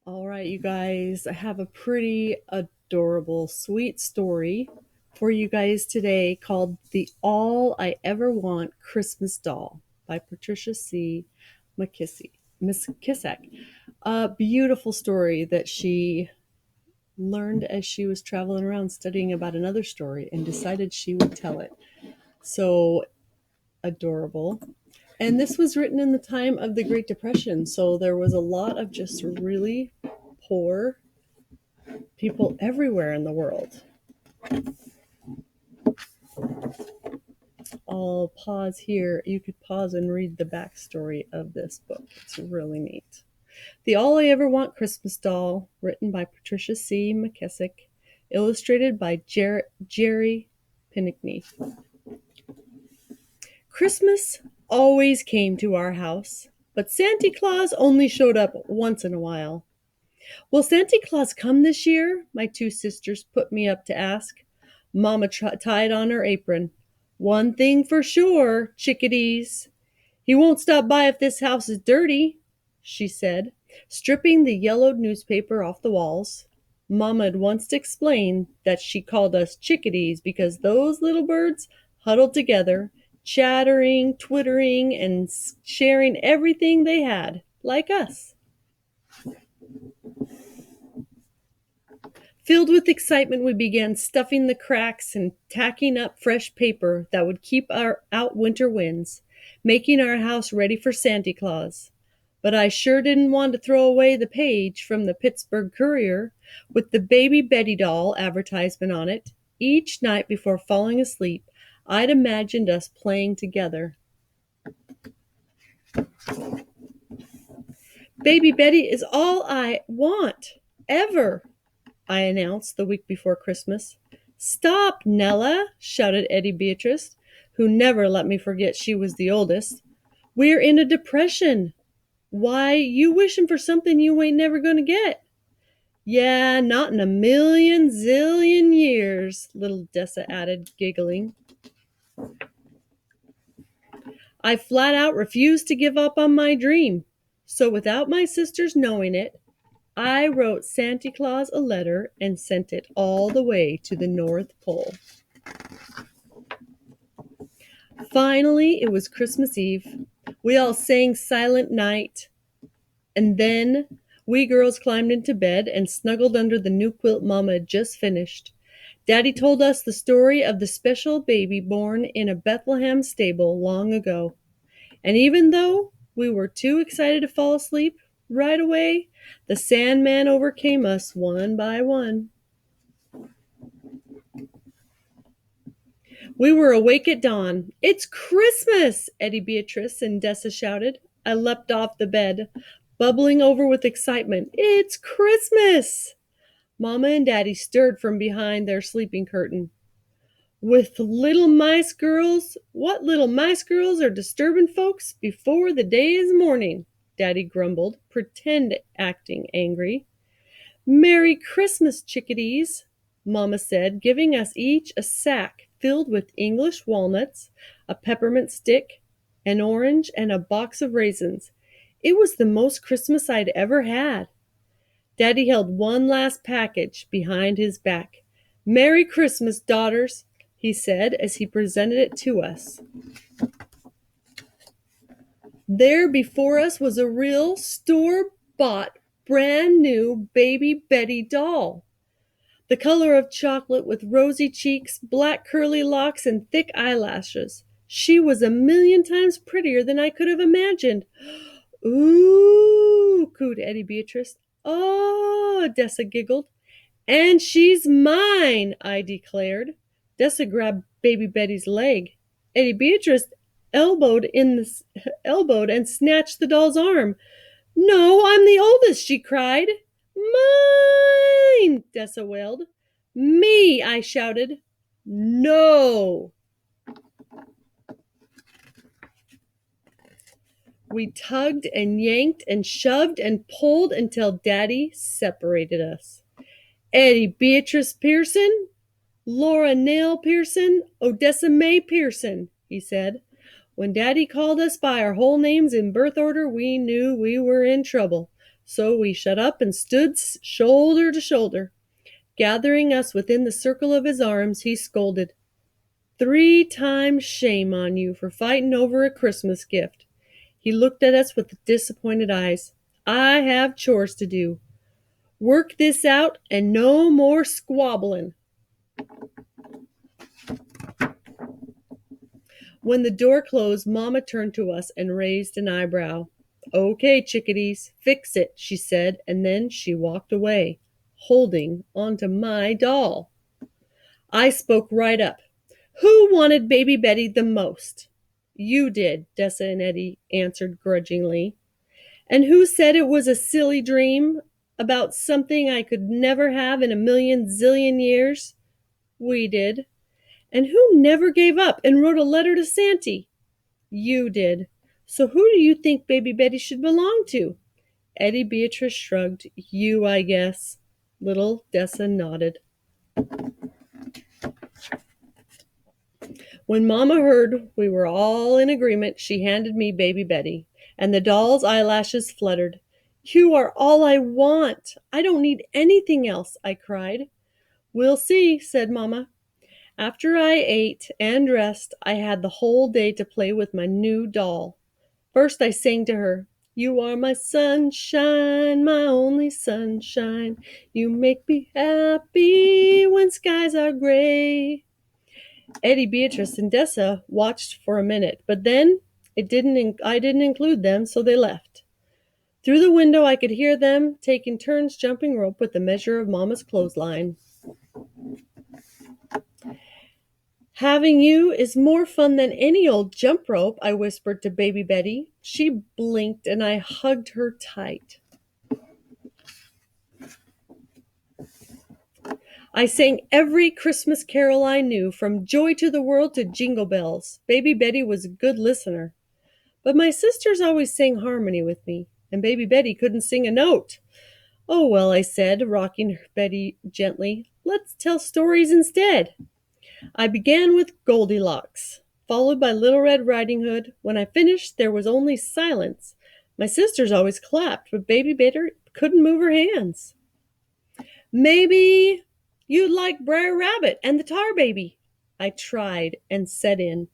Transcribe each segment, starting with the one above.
All right, you guys, I have a pretty adorable, sweet story for you guys today called The All I Ever Want Christmas Doll by Patricia C. McKissack. A beautiful story that she learned as she was traveling around studying about another story and decided she would tell it. So adorable. And this was written in the time of the Great Depression, so there was a lot of just really poor people everywhere in the world. I'll pause here. You could pause and read the backstory of this book. It's really neat. The All I Ever Want Christmas Doll, written by Patricia C. McKissack, illustrated by Jerry Pinckney. Christmas always came to our house, but Santa Claus only showed up once in a while. Will Santa Claus come this year? My two sisters put me up to ask. Mama tied on her apron. One thing for sure, chickadees. He won't stop by if this house is dirty, she said, stripping the yellowed newspaper off the walls. Mama had once explained that she called us chickadees because those little birds huddled together, chattering, twittering, and sharing everything they had, like us. Filled with excitement, we began stuffing the cracks and tacking up fresh paper that would keep out winter winds, making our house ready for Santa Claus. But I sure didn't want to throw away the page from the Pittsburgh Courier with the Baby Betty doll advertisement on it. Each night before falling asleep, I'd imagined us playing together. Baby Betty is all I want, ever, I announced the week before Christmas. Stop, Nella, shouted Eddie Beatrice, who never let me forget she was the oldest. We're in a depression. Why, you wishing for something you ain't never gonna get. Yeah, not in a million zillion years, little Dessa added, giggling. I flat out refused to give up on my dream. So without my sisters knowing it, I wrote Santa Claus a letter and sent it all the way to the North Pole. Finally, it was Christmas Eve. We all sang Silent Night, and then we girls climbed into bed and snuggled under the new quilt Mama had just finished. Daddy told us the story of the special baby born in a Bethlehem stable long ago. And even though we were too excited to fall asleep right away, the Sandman overcame us one by one. We were awake at dawn. It's Christmas, Eddie Beatrice and Dessa shouted. I leapt off the bed, bubbling over with excitement. It's Christmas! Mama and Daddy stirred from behind their sleeping curtain. With little mice girls, what little mice girls are disturbing folks before the day is morning, Daddy grumbled, pretend acting angry. Merry Christmas, chickadees, Mama said, giving us each a sack filled with English walnuts, a peppermint stick, an orange, and a box of raisins. It was the most Christmas I'd ever had. Daddy held one last package behind his back. Merry Christmas, daughters, he said as he presented it to us. There before us was a real store-bought, brand-new Baby Betty doll. The color of chocolate with rosy cheeks, black curly locks, and thick eyelashes. She was a million times prettier than I could have imagined. Ooh, cooed Eddie Beatrice. Oh, Dessa giggled. And she's mine, I declared. Dessa grabbed Baby Betty's leg. Eddie Beatrice elbowed and snatched the doll's arm. No, I'm the oldest, she cried. Mine, Dessa wailed. Me, I shouted. No. We tugged and yanked and shoved and pulled until Daddy separated us. Eddie Beatrice Pearson, Laura Nell Pearson, Odessa May Pearson, he said. When Daddy called us by our whole names in birth order, we knew we were in trouble. So we shut up and stood shoulder to shoulder. Gathering us within the circle of his arms, he scolded, "3 times shame on you for fighting over a Christmas gift." He looked at us with disappointed eyes. "I have chores to do. Work this out and no more squabbling." When the door closed, Mama turned to us and raised an eyebrow. "Okay, chickadees, fix it," she said, and then she walked away, holding onto my doll. I spoke right up. "Who wanted Baby Betty the most?" "You did," Dessa and Eddie answered grudgingly. "And who said it was a silly dream about something I could never have in a million zillion years?" "We did." "And who never gave up and wrote a letter to Santy?" "You did. So who do you think Baby Betty should belong to?" Eddie Beatrice shrugged. "You, I guess." Little Dessa nodded. When Mama heard we were all in agreement, she handed me Baby Betty, and the doll's eyelashes fluttered. "You are all I want. I don't need anything else," I cried. "We'll see," said Mama. After I ate and dressed, I had the whole day to play with my new doll. First I sang to her, "You are my sunshine, my only sunshine. You make me happy when skies are gray." Eddie, Beatrice, and Dessa watched for a minute, but then I didn't include them, so they left. Through the window I could hear them taking turns jumping rope with the measure of Mama's clothesline. "Having you is more fun than any old jump rope," I whispered to Baby Betty. She blinked and I hugged her tight. I sang every Christmas carol I knew, from Joy to the World to Jingle Bells. Baby Betty was a good listener. But my sisters always sang harmony with me, and Baby Betty couldn't sing a note. "Oh, well," I said, rocking Betty gently, "let's tell stories instead." I began with Goldilocks, followed by Little Red Riding Hood. When I finished, there was only silence. My sisters always clapped, but Baby Betty couldn't move her hands. "Maybe you'd like Brer Rabbit and the Tar Baby." I tried and set in.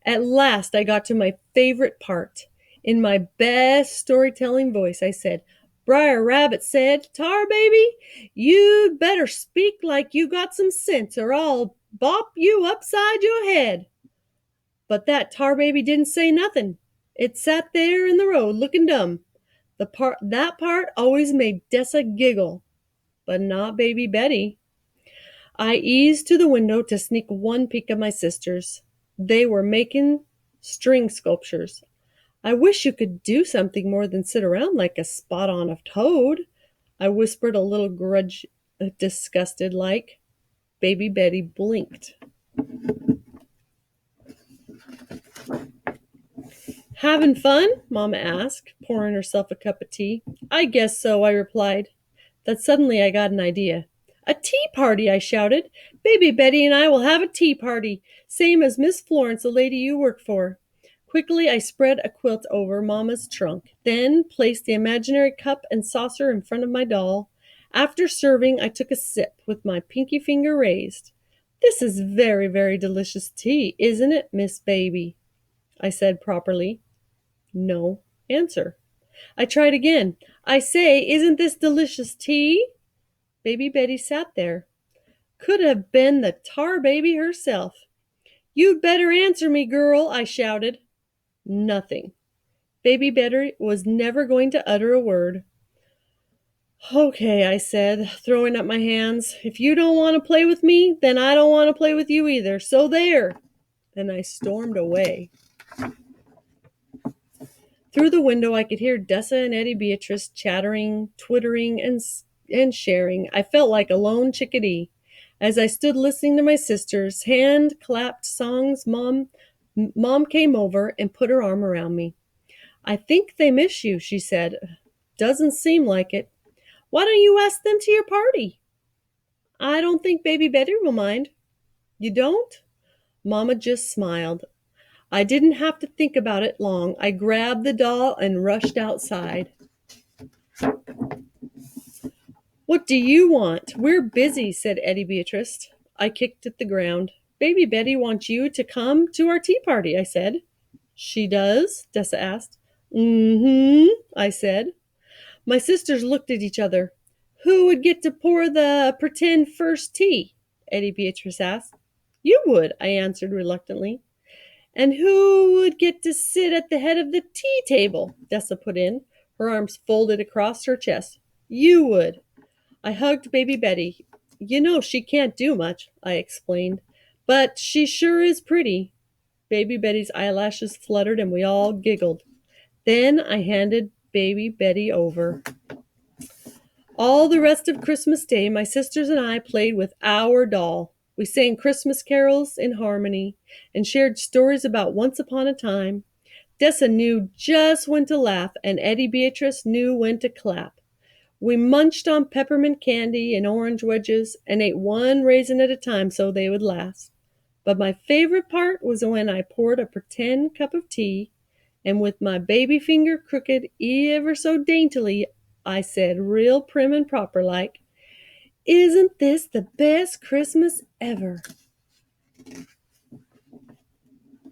At last I got to my favorite part. In my best storytelling voice, I said, "Brer Rabbit said, 'Tar Baby, you'd better speak like you got some sense, or I'll bop you upside your head.' But that Tar Baby didn't say nothing. It sat there in the road looking dumb. That part always made Dessa giggle, but not Baby Betty. I eased to the window to sneak one peek at my sisters. They were making string sculptures. "I wish you could do something more than sit around like a spot on a toad," I whispered, a little disgusted like. Baby Betty blinked. "Having fun?" Mama asked, pouring herself a cup of tea. "I guess so," I replied. Then suddenly I got an idea. "A tea party!" I shouted. "Baby Betty and I will have a tea party, same as Miss Florence, the lady you work for." Quickly I spread a quilt over Mama's trunk, then placed the imaginary cup and saucer in front of my doll. After serving, I took a sip with my pinky finger raised. "This is very, very delicious tea, isn't it, Miss Baby?" I said properly. No answer. I tried again. "I say, isn't this delicious tea?" Baby Betty sat there. Could have been the Tar Baby herself. "You'd better answer me, girl," I shouted. Nothing. Baby Betty was never going to utter a word. "Okay," I said, throwing up my hands. "If you don't want to play with me, then I don't want to play with you either. So there." And I stormed away. Through the window I could hear Dessa and Eddie Beatrice chattering, twittering, and sharing. I felt like a lone chickadee. As I stood listening to my sisters' hand-clapped songs, Mom came over and put her arm around me. "I think they miss you," she said. "Doesn't seem like it. Why don't you ask them to your party?" "I don't think Baby Betty will mind." "You don't?" Mama just smiled. I didn't have to think about it long. I grabbed the doll and rushed outside. "What do you want? We're busy," said Eddie Beatrice. I kicked at the ground. "Baby Betty wants you to come to our tea party," I said. "She does?" Dessa asked. "Mm-hmm," I said. My sisters looked at each other. "Who would get to pour the pretend first tea?" Eddie Beatrice asked. "You would," I answered reluctantly. "And who would get to sit at the head of the tea table?" Dessa put in, her arms folded across her chest. "You would." I hugged baby Betty. "You know she can't do much," I explained. "But she sure is pretty." Baby Betty's eyelashes fluttered and we all giggled. Then I handed baby Betty over. All the rest of Christmas Day, my sisters and I played with our doll. We sang Christmas carols in harmony and shared stories about once upon a time. Dessa knew just when to laugh, and Eddie Beatrice knew when to clap. We munched on peppermint candy and orange wedges and ate one raisin at a time so they would last. But my favorite part was when I poured a pretend cup of tea, and with my baby finger crooked ever so daintily, I said real prim and proper like, "Isn't this the best Christmas ever?"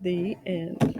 The end.